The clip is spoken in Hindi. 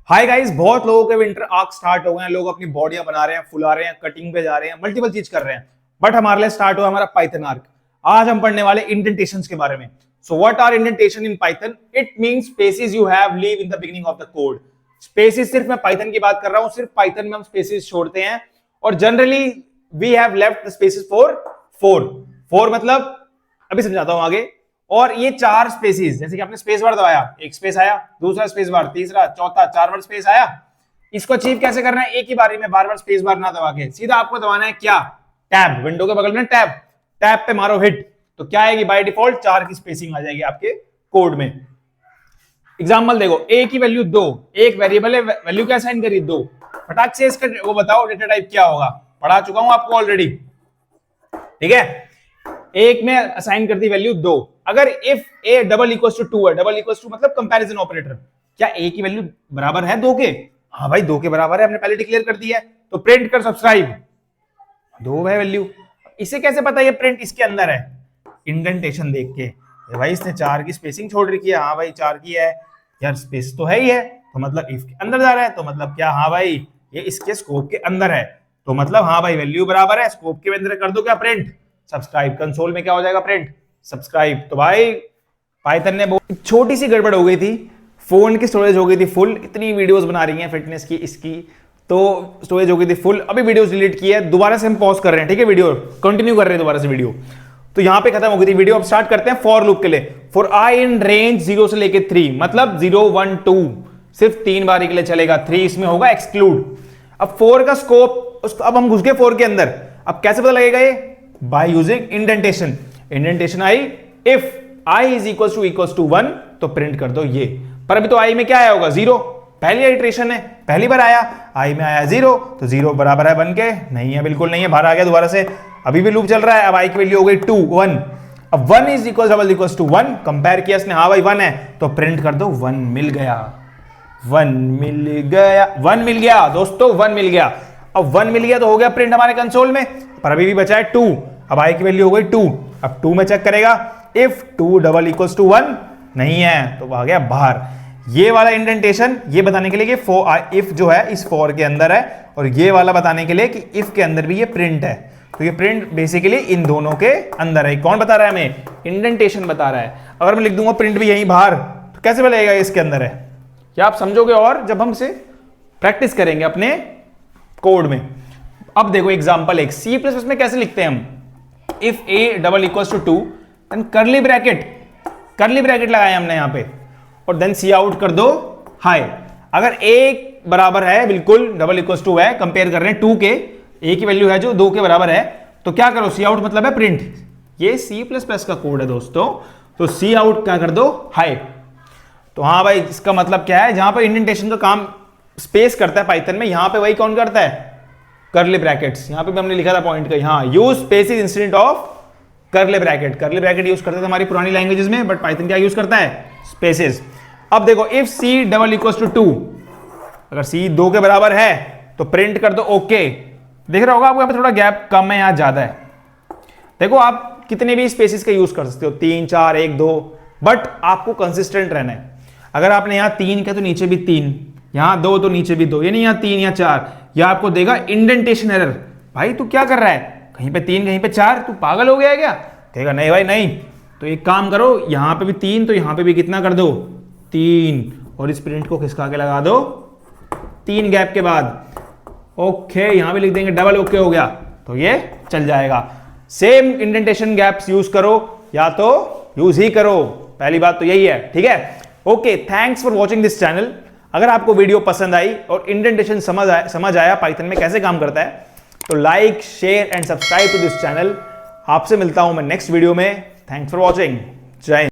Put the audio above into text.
हाय गाइस, बहुत लोगों के विंटर आर्क स्टार्ट हो गए हैं। लोग अपनी बॉडियां बना रहे हैं, फुला रहे हैं, कटिंग पे जा रहे हैं, मल्टीपल चीज कर रहे हैं। बट हमारे लिए स्टार्ट हुआ हमारा पाइथन आर्क। आज हम पढ़ने वाले इंडेंटेशंस के बारे में। So what are indentation in Python? It means spaces you have leave in the beginning of the code. Spaces सिर्फ मैं पाइथन की बात कर रहा हूं, सिर्फ पाइथन में हम स्पेसेस छोड़ते हैं और generally we have left the spaces for four मतलब अभी समझाता हूं आगे। और ये चार स्पेसिस, जैसे कि आपने स्पेस बार दबाया, एक स्पेस आया, दूसरा स्पेस बार, तीसरा, चौथा, चार बार स्पेस आया। इसको अचीव कैसे करना है? एक ही बारी में बार बार स्पेस बार ना दबा के सीधा आपको दबाना है क्या? टैब। विंडो के बगल में टैब, टैब पे मारो हिट, तो क्या आएगी? बाय डिफॉल्ट 4 की स्पेसिंग आ जाएगी आपके कोड में। एग्जाम्पल देखो, ए की वैल्यू 2, एक वेरिएबल है, वैल्यू क्या असाइन करी? 2। फटाक से इसका वो बताओ डेटा टाइप क्या होगा? पढ़ा चुका हूं आपको ऑलरेडी, ठीक है। एक में असाइन कर दी वैल्यू 2। अगर if A double equal to 2 है, डबल इक्वल टू मतलब कंपैरिजन ऑपरेटर, क्या ए की वैल्यू बराबर है 2 के? हाँ भाई 2 के बराबर है, हमने पहले डिक्लेयर कर दी है, तो प्रिंट कर सब्सक्राइब 2 है वैल्यू। इसे कैसे पता ये प्रिंट इसके अंदर है? इंडेंटेशन देख के भाई इसने 4 की स्पेसिंग छोड़ रखी है, हाँ भाई 4 की है यार, स्पेस तो है ही है, तो मतलब इफ के अंदर जा रहा है, तो मतलब क्या? हाँ भाई ये इसके स्कोप के अंदर है, तो मतलब हाँ भाई वैल्यू बराबर है, स्कोप के अंदर कर दो क्या? Print subscribe. कंसोल में क्या हो जाएगा? Print subscribe. तो भाई पाइथन ने बहुत छोटी सी गड़बड़ हो गई थी, फोन की स्टोरेज हो गई थी फुल। इतनी वीडियोस बना रही हैं फिटनेस की, इसकी तो स्टोरेज हो गई थी फुल। अभी वीडियोस डिलीट की है, दोबारा से हम पॉज कर रहे हैं, ठीक है, वीडियो कंटिन्यू कर रहे हैं दोबारा से वीडियो। तो यहां पे खत्म हो गई थी वीडियो। अब स्टार्ट करते हैं फॉर लूप के लिए। फॉर आई इन रेंज 0 से लेके 3, मतलब 0 1 2 सिर्फ 3 बारी के लिए चलेगा, 3 इसमें होगा एक्सक्लूड। अब 4 का स्कोप, अब हम घुस गए 4 के अंदर। अब कैसे पता लगेगा ये? By using indentation. Indentation I if I is equal to 1, तो प्रिंट कर दो ये। पर अभी तो आई में क्या आया होगा? 0। पहली इटरेशन है, पहली बार आया, आई में आया 0, तो 0 बराबर है 1 के? नहीं है, बिल्कुल नहीं है, बाहर आ गया दोबारा से। अभी भी लूप चल रहा है। अब आई की वैल्यू हो गई 2 1। अब 1 इज इक्वल टू 1, कंपेयर किया इसने, हाँ भाई 1 है, तो प्रिंट कर दो 1 मिल गया। 1 मिल गया, 1 मिल गया दोस्तों, 1 मिल गया। अब 1 मिल गया तो हो गया प्रिंट हमारे कंसोल में, पर अभी भी बचा है 2। अब आई की वैल्यू हो गई 2। अब 2 में चेक करेगा, इफ 2 डबल इक्वल टू 1 नहीं है, तो आ गया बाहर। ये वाला इंडेंटेशन ये बताने के लिए कि इफ जो है इस फॉर के अंदर है, और ये वाला बताने के लिए कि इफ के अंदर भी ये प्रिंट है। तो ये प्रिंट बेसिकली इन दोनों के अंदर है। कौन बता रहा है हमें? इंडेंटेशन बता रहा है। अगर मैं लिख दूंगा प्रिंट भी यहीं बाहर, तो कैसे मिलेगा इसके अंदर है? क्या आप समझोगे? और जब हम इसे प्रैक्टिस करेंगे अपने कोड में। अब देखो एग्जांपल एक, सी प्लस में कैसे लिखते हैं हम? If A double equal to 2 then curly bracket लगाए हमने यहां पे, और देन सी आउट कर दो हाई। अगर ए बराबर है, बिल्कुल डबल इक्वल टू है, कंपेयर कर रहे हैं 2 के, ए की वैल्यू है जो 2 के बराबर है, तो क्या करो? सी आउट मतलब है प्रिंट। ये सी प्लस प्लस का कोड है दोस्तों, तो सी आउट क्या कर दो? हाई। तो हाँ भाई इसका मतलब क्या है? जहां पर इंडेंटेशन का काम स्पेस करता है पाइथन में, यहां पे वही कौन करता है? करली ब्रैकेट्स। यहां पे भी हमने लिखा था पॉइंट का, यहां use spaces instead of curly bracket. Curly bracket use करते थे हमारी पुरानी लैंग्वेजेस में, बट पाइथन क्या यूज करता है? स्पेसिस। अब देखो if C double equal to 2, अगर सी 2 के बराबर है तो प्रिंट कर दो ओके। देख रहा होगा आपको यहाँ पे थोड़ा गैप कम है, यहां ज्यादा है। देखो आप कितने भी स्पेसिस का यूज कर सकते हो, 3 4 1 2, बट आपको कंसिस्टेंट रहना है। अगर आपने यहां 3 किया तो नीचे भी 3, यहां 2 तो नीचे भी 2, यानी यहां 3 या 4, यह आपको देगा इंडेंटेशन एरर। भाई तू क्या कर रहा है? कहीं पे 3 कहीं पे 4, तू पागल हो गया है क्या? कहेगा नहीं भाई नहीं। तो एक काम करो, यहां पे भी 3 तो यहां पे भी कितना कर दो? 3, और इस प्रिंट को खिसका के लगा दो 3 गैप के बाद। ओके, यहां भी लिख देंगे डबल, ओके हो गया, तो ये चल जाएगा। सेम इंडेंटेशन गैप्स यूज करो या तो यूज ही करो, पहली बात तो यही है, ठीक है। Okay, thanks for watching this channel. अगर आपको वीडियो पसंद आई और इंडेंटेशन समझ आया पाइथन में कैसे काम करता है, तो like share and subscribe to this channel. आपसे मिलता हूं मैं नेक्स्ट वीडियो में। Thanks for watching. जय हिंद।